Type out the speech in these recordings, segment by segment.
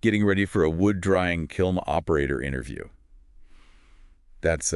getting ready for a wood drying kiln operator interview. That's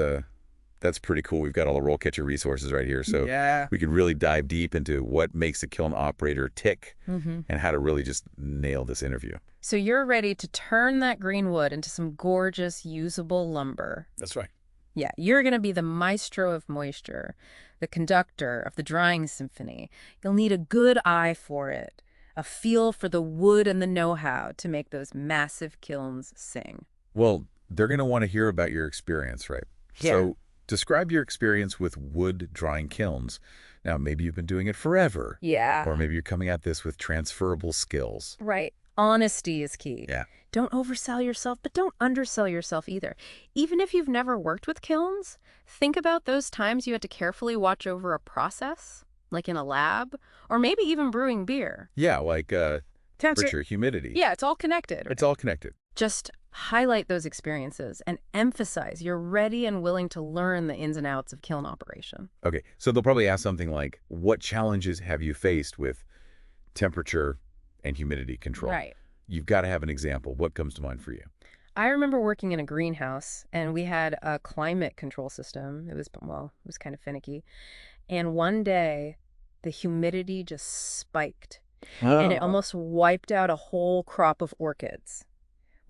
pretty cool. We've got all the RoleCatcher resources right here, so we can really dive deep into what makes a kiln operator tick and how to really just nail this interview. So you're ready to turn that green wood into some gorgeous, usable lumber. That's right. Yeah, you're going to be the maestro of moisture, the conductor of the drying symphony. You'll need a good eye for it, a feel for the wood and the know-how to make those massive kilns sing. Well, they're going to want to hear about your experience, right? Yeah. So describe your experience with wood drying kilns. Now, maybe you've been doing it forever. Yeah. Or maybe you're coming at this with transferable skills. Right. Honesty is key. Yeah. Don't oversell yourself, but don't undersell yourself either. Even if you've never worked with kilns, think about those times you had to carefully watch over a process, like in a lab, or maybe even brewing beer. Yeah, like temperature, humidity. Yeah, it's all connected. It's all connected. Just highlight those experiences and emphasize you're ready and willing to learn the ins and outs of kiln operation. Okay, so they'll probably ask something like, what challenges have you faced with temperature and humidity control? Right. You've got to have an example. What comes to mind for you? I remember working in a greenhouse, and we had a climate control system. It was kind of finicky. And one day, the humidity just spiked, and it almost wiped out a whole crop of orchids.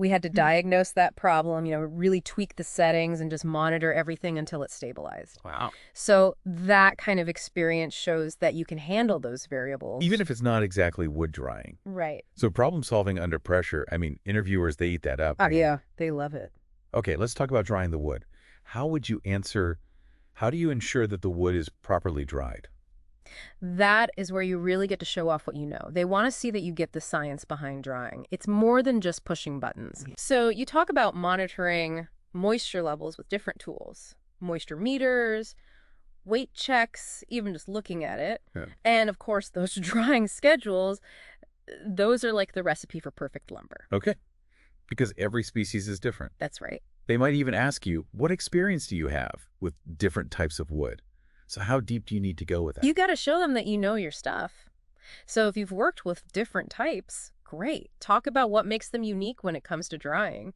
We had to diagnose that problem, really tweak the settings and just monitor everything until it stabilized. Wow. So that kind of experience shows that you can handle those variables. Even if it's not exactly wood drying. Right. So problem solving under pressure, I mean, interviewers, they eat that up. Oh, yeah. They love it. Okay, let's talk about drying the wood. How do you ensure that the wood is properly dried? That is where you really get to show off what you know. They want to see that you get the science behind drying. It's more than just pushing buttons. So you talk about monitoring moisture levels with different tools, moisture meters, weight checks, even just looking at it. Yeah. And of course, those drying schedules, those are like the recipe for perfect lumber. Okay, because every species is different. That's right. They might even ask you, what experience do you have with different types of wood? So how deep do you need to go with that? You got to show them that you know your stuff. So if you've worked with different types, great. Talk about what makes them unique when it comes to drying.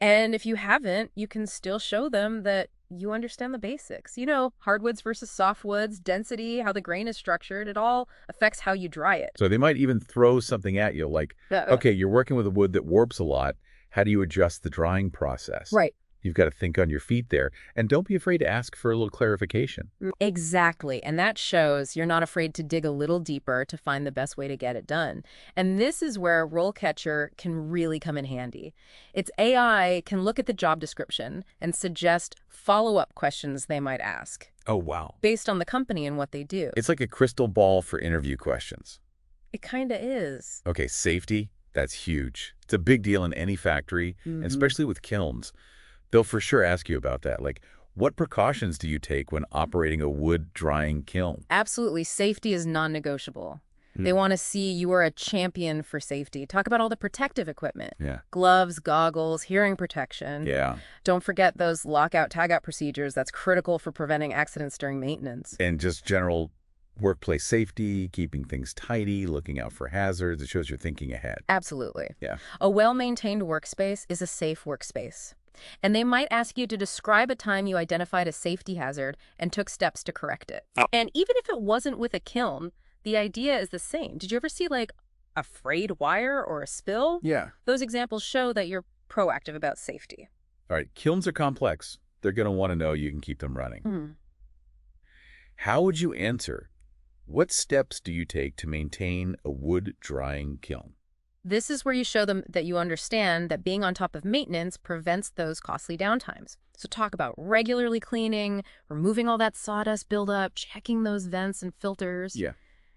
And if you haven't, you can still show them that you understand the basics. Hardwoods versus softwoods, density, how the grain is structured. It all affects how you dry it. So they might even throw something at you like, okay, you're working with a wood that warps a lot. How do you adjust the drying process? Right. You've got to think on your feet there. And don't be afraid to ask for a little clarification. Exactly. And that shows you're not afraid to dig a little deeper to find the best way to get it done. And this is where RoleCatcher can really come in handy. Its AI can look at the job description and suggest follow-up questions they might ask. Oh, wow. Based on the company and what they do. It's like a crystal ball for interview questions. It kind of is. Okay, safety, that's huge. It's a big deal in any factory, and especially with kilns. They'll for sure ask you about that. Like, what precautions do you take when operating a wood drying kiln? Absolutely. Safety is non-negotiable. They want to see you are a champion for safety. Talk about all the protective equipment. Yeah. Gloves, goggles, hearing protection. Yeah. Don't forget those lockout, tagout procedures. That's critical for preventing accidents during maintenance. And just general workplace safety, keeping things tidy, looking out for hazards. It shows you're thinking ahead. Absolutely. Yeah. A well-maintained workspace is a safe workspace. And they might ask you to describe a time you identified a safety hazard and took steps to correct it. And even if it wasn't with a kiln, the idea is the same. Did you ever see like a frayed wire or a spill? Yeah. Those examples show that you're proactive about safety. All right. Kilns are complex. They're going to want to know you can keep them running. How would you answer? What steps do you take to maintain a wood drying kiln? This is where you show them that you understand that being on top of maintenance prevents those costly downtimes. So talk about regularly cleaning, removing all that sawdust buildup, checking those vents and filters. Yeah.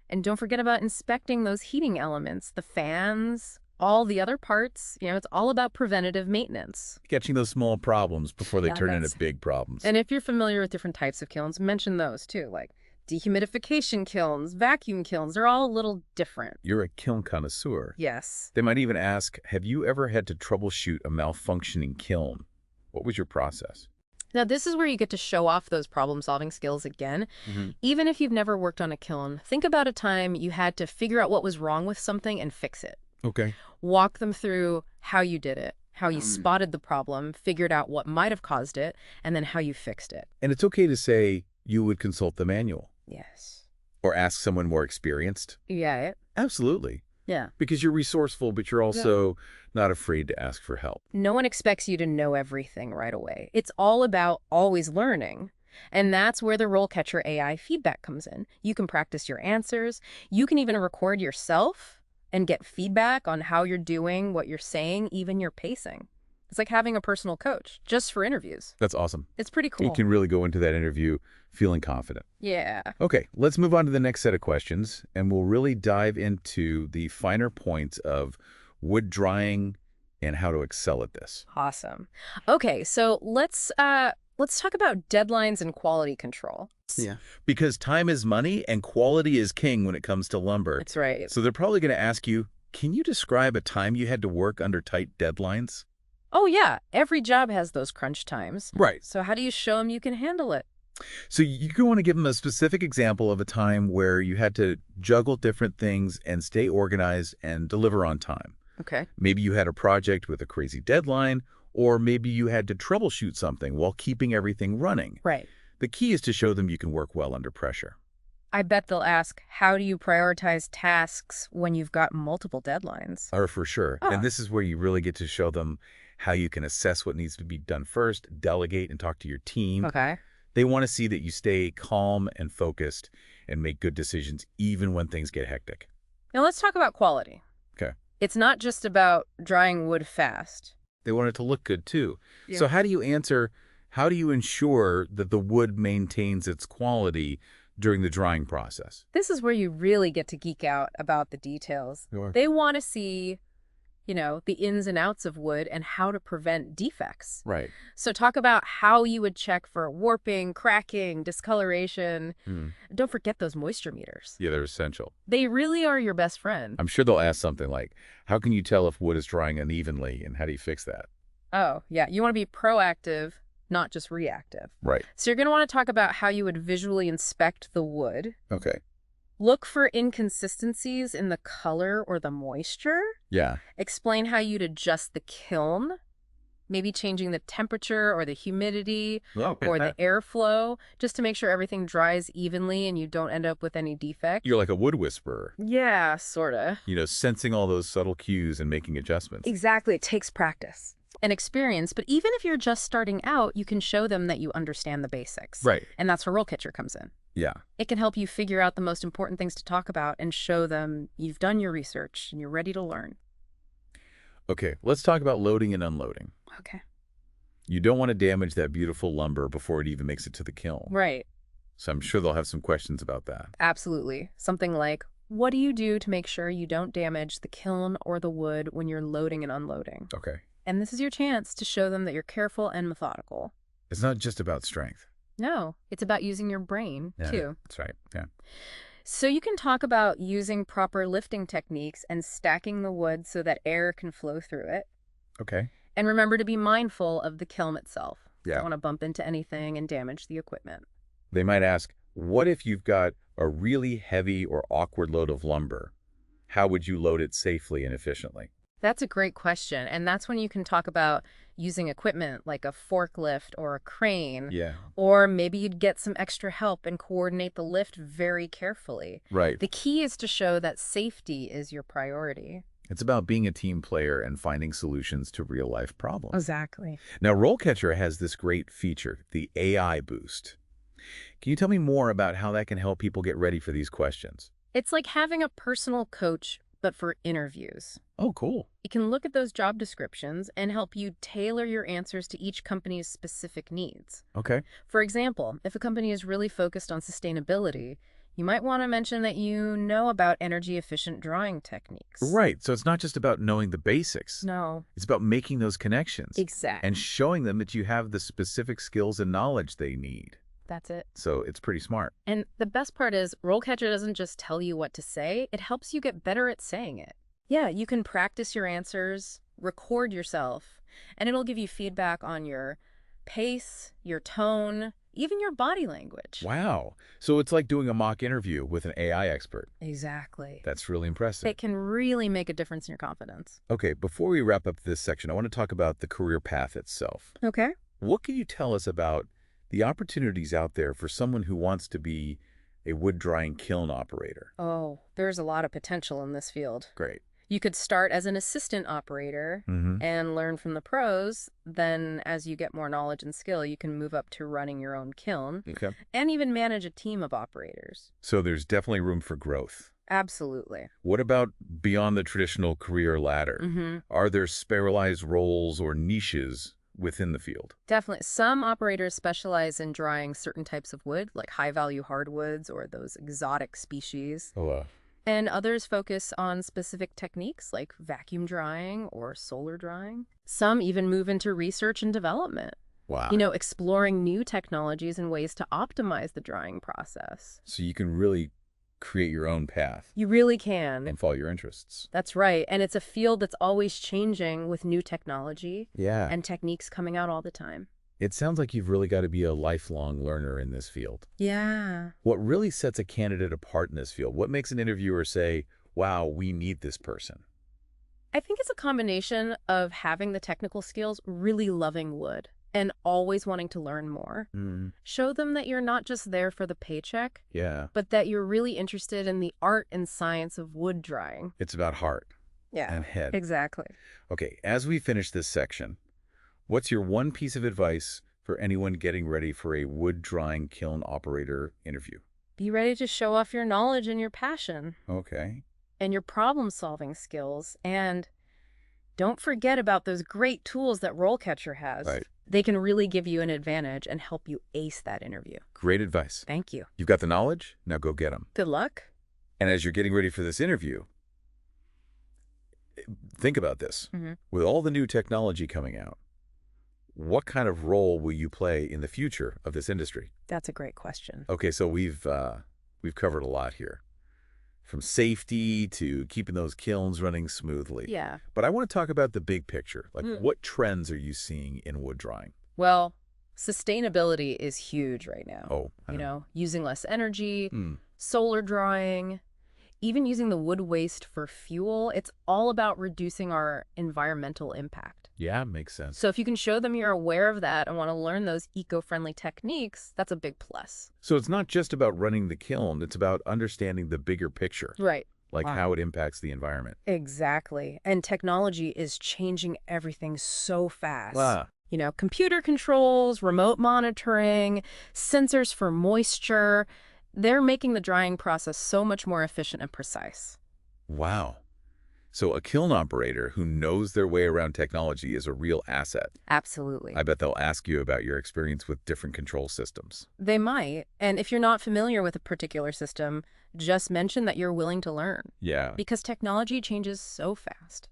And don't forget about inspecting those heating elements, the fans, all the other parts. It's all about preventative maintenance. Catching those small problems before they turn into big problems. And if you're familiar with different types of kilns, mention those too, like dehumidification kilns, vacuum kilns. They're all a little different. You're a kiln connoisseur. Yes. They might even ask, have you ever had to troubleshoot a malfunctioning kiln? What was your process? Now, this is where you get to show off those problem-solving skills again. Even if you've never worked on a kiln, think about a time you had to figure out what was wrong with something and fix it. Okay. Walk them through how you did it, how you spotted the problem, figured out what might have caused it, and then how you fixed it. And it's okay to say you would consult the manual Yes. or ask someone more experienced. Yeah. Absolutely. Yeah. Because you're resourceful, but you're also not afraid to ask for help. No one expects you to know everything right away. It's all about always learning. And that's where the RoleCatcher AI feedback comes in. You can practice your answers. You can even record yourself and get feedback on how you're doing, what you're saying, even your pacing. It's like having a personal coach just for interviews. That's awesome. It's pretty You cool. can really go into that interview feeling confident. Yeah. Okay, let's move on to the next set of questions, and we'll really dive into the finer points of wood drying and how to excel at this. Awesome. Okay, so let's talk about deadlines and quality control. Yeah. Because time is money and quality is king when it comes to lumber. That's right. So they're probably going to ask you, can you describe a time you had to work under tight deadlines? Oh, yeah. Every job has those crunch times. Right. So how do you show them you can handle it? So you're going to want to give them a specific example of a time where you had to juggle different things and stay organized and deliver on time. Okay. Maybe you had a project with a crazy deadline, or maybe you had to troubleshoot something while keeping everything running. Right. The key is to show them you can work well under pressure. I bet they'll ask, how do you prioritize tasks when you've got multiple deadlines? Or for sure. Ah. And this is where you really get to show them how you can assess what needs to be done first, delegate, and talk to your team. Okay. They want to see that you stay calm and focused and make good decisions even when things get hectic. Now let's talk about quality. Okay. It's not just about drying wood fast. They want it to look good too. Yeah. So how do you ensure that the wood maintains its quality during the drying process? This is where you really get to geek out about the details. Sure. They want to see, the ins and outs of wood and how to prevent defects. Right. So talk about how you would check for warping, cracking, discoloration. Don't forget those moisture meters. Yeah, they're essential. They really are your best friend. I'm sure they'll ask something like, how can you tell if wood is drying unevenly and how do you fix that? Oh, yeah. You want to be proactive, not just reactive. Right. So you're going to want to talk about how you would visually inspect the wood. Okay. Look for inconsistencies in the color or the moisture. Yeah. Explain how you'd adjust the kiln, maybe changing the temperature or the humidity or the airflow, just to make sure everything dries evenly and you don't end up with any defect. You're like a wood whisperer. Yeah, sort of. Sensing all those subtle cues and making adjustments. Exactly. It takes practice and experience, but even if you're just starting out, you can show them that you understand the basics. Right. And that's where RoleCatcher comes in. Yeah. It can help you figure out the most important things to talk about and show them you've done your research and you're ready to learn. Okay, let's talk about loading and unloading. Okay. You don't want to damage that beautiful lumber before it even makes it to the kiln. Right. So I'm sure they'll have some questions about that. Absolutely. Something like, what do you do to make sure you don't damage the kiln or the wood when you're loading and unloading? Okay. And this is your chance to show them that you're careful and methodical. It's not just about strength. No, it's about using your brain, too. That's right. Yeah. So you can talk about using proper lifting techniques and stacking the wood so that air can flow through it. Okay. And remember to be mindful of the kiln itself. Yeah. Don't want to bump into anything and damage the equipment. They might ask, what if you've got a really heavy or awkward load of lumber? How would you load it safely and efficiently? That's a great question. And that's when you can talk about using equipment like a forklift or a crane. Yeah. Or maybe you'd get some extra help and coordinate the lift very carefully. Right. The key is to show that safety is your priority. It's about being a team player and finding solutions to real-life problems. Exactly. Now, RoleCatcher has this great feature, the AI boost. Can you tell me more about how that can help people get ready for these questions? It's like having a personal coach, but for interviews. Oh, cool. It can look at those job descriptions and help you tailor your answers to each company's specific needs. Okay. For example, if a company is really focused on sustainability, you might want to mention that you know about energy-efficient drying techniques. Right. So it's not just about knowing the basics. No. It's about making those connections. Exactly. And showing them that you have the specific skills and knowledge they need. That's it. So it's pretty smart. And the best part is RoleCatcher doesn't just tell you what to say, it helps you get better at saying it. Yeah, you can practice your answers, record yourself, and it'll give you feedback on your pace, your tone, even your body language. Wow. So it's like doing a mock interview with an AI expert. Exactly. That's really impressive. It can really make a difference in your confidence. Okay, before we wrap up this section, I want to talk about the career path itself. Okay. What can you tell us about the opportunities out there for someone who wants to be a wood drying kiln operator? Oh, there's a lot of potential in this field. Great. You could start as an assistant operator and learn from the pros. Then as you get more knowledge and skill, you can move up to running your own kiln Okay. and even manage a team of operators. So there's definitely room for growth. Absolutely. What about beyond the traditional career ladder? Are there specialized roles or niches within the field? Definitely. Some operators specialize in drying certain types of wood, like high-value hardwoods or those exotic species. And others focus on specific techniques like vacuum drying or solar drying. Some even move into research and development. Wow. Exploring new technologies and ways to optimize the drying process. So you can really create your own path You really can. and follow your interests. That's right. And it's a field that's always changing with new technology Yeah. and techniques coming out all the time. It sounds like you've really got to be a lifelong learner in this field. Yeah. What really sets a candidate apart in this field? What makes an interviewer say, wow, we need this person? I think it's a combination of having the technical skills, really loving wood, and always wanting to learn more. Show them that you're not just there for the paycheck, Yeah. but that you're really interested in the art and science of wood drying. It's about heart Yeah, and head. exactly. Okay, as we finish this section, what's your one piece of advice for anyone getting ready for a wood drying kiln operator interview? Be ready to show off your knowledge and your passion Okay. and your problem-solving skills. And don't forget about those great tools that RoleCatcher has. Right. They can really give you an advantage and help you ace that interview. Great advice. Thank you. You've got the knowledge, now go get them. Good luck. And as you're getting ready for this interview, think about this. With all the new technology coming out, what kind of role will you play in the future of this industry? That's a great question. Okay, so we've covered a lot here, from safety to keeping those kilns running smoothly. Yeah. But I want to talk about the big picture. Like, what trends are you seeing in wood drying? Well, sustainability is huge right now. Oh, I know. Using less energy, solar drying, even using the wood waste for fuel. It's all about reducing our environmental impact. Yeah, makes sense. So if you can show them you're aware of that and want to learn those eco-friendly techniques, that's a big plus. So it's not just about running the kiln, it's about understanding the bigger picture, Right. like how it impacts the environment. Exactly. And technology is changing everything so fast. Wow. Computer controls, remote monitoring, sensors for moisture. They're making the drying process so much more efficient and precise. Wow. So a kiln operator who knows their way around technology is a real asset. Absolutely. I bet they'll ask you about your experience with different control systems. They might. And if you're not familiar with a particular system, just mention that you're willing to learn. Yeah. Because technology changes so fast.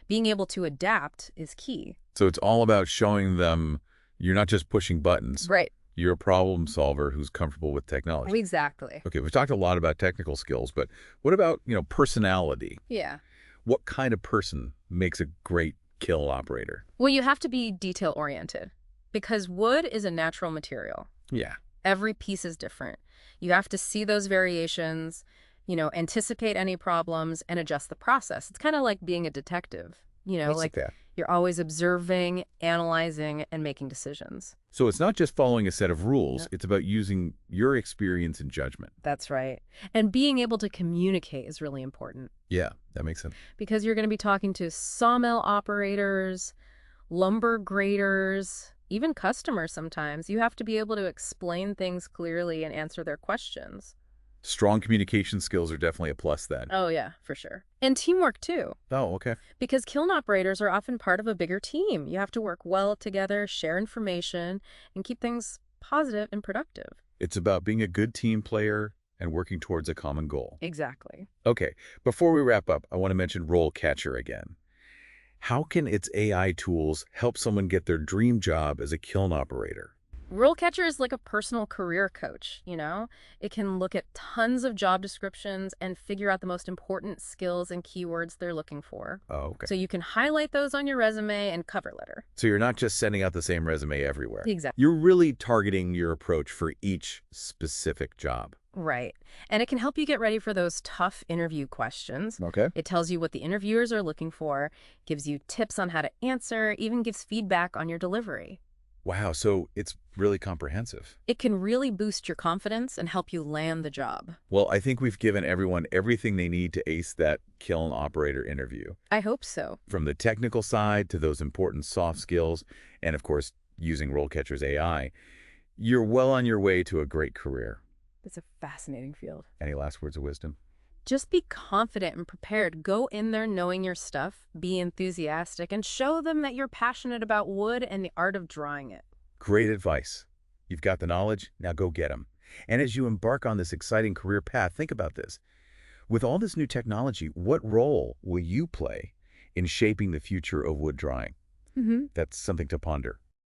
Being able to adapt is key. So it's all about showing them you're not just pushing buttons. Right. You're a problem solver who's comfortable with technology. Exactly. Okay, we've talked a lot about technical skills, but what about, personality? Yeah. What kind of person makes a great kiln operator? Well, you have to be detail-oriented because wood is a natural material. Yeah. Every piece is different. You have to see those variations, anticipate any problems and adjust the process. It's kind of like being a detective, Like that. You're always observing, analyzing, and making decisions. So it's not just following a set of rules, it's about using your experience and judgment. That's right. And being able to communicate is really important Yeah, that makes sense. because you're going to be talking to sawmill operators, lumber graders, even customers sometimes. You have to be able to explain things clearly and answer their questions. Strong communication skills are definitely a plus then. Oh, yeah, for sure. And teamwork, too. Oh, okay. Because kiln operators are often part of a bigger team. You have to work well together, share information, and keep things positive and productive. It's about being a good team player and working towards a common goal. Exactly. Okay, before we wrap up, I want to mention RoleCatcher again. How can its AI tools help someone get their dream job as a kiln operator? RoleCatcher is like a personal career coach, you know? It can look at tons of job descriptions and figure out the most important skills and keywords they're looking for. Oh, okay. So you can highlight those on your resume and cover letter. So you're not just sending out the same resume everywhere. Exactly. You're really targeting your approach for each specific job. Right. And it can help you get ready for those tough interview questions. Okay. It tells you what the interviewers are looking for, gives you tips on how to answer, even gives feedback on your delivery. Wow, so it's really comprehensive. It can really boost your confidence and help you land the job. Well, I think we've given everyone everything they need to ace that kiln operator interview. I hope so. From the technical side to those important soft skills, and of course, using RoleCatcher's AI, you're well on your way to a great career. It's a fascinating field. Any last words of wisdom? Just be confident and prepared. Go in there knowing your stuff, be enthusiastic, and show them that you're passionate about wood and the art of drying it. Great advice. You've got the knowledge, now go get them. And as you embark on this exciting career path, think about this. With all this new technology, what role will you play in shaping the future of wood drying? That's something to ponder.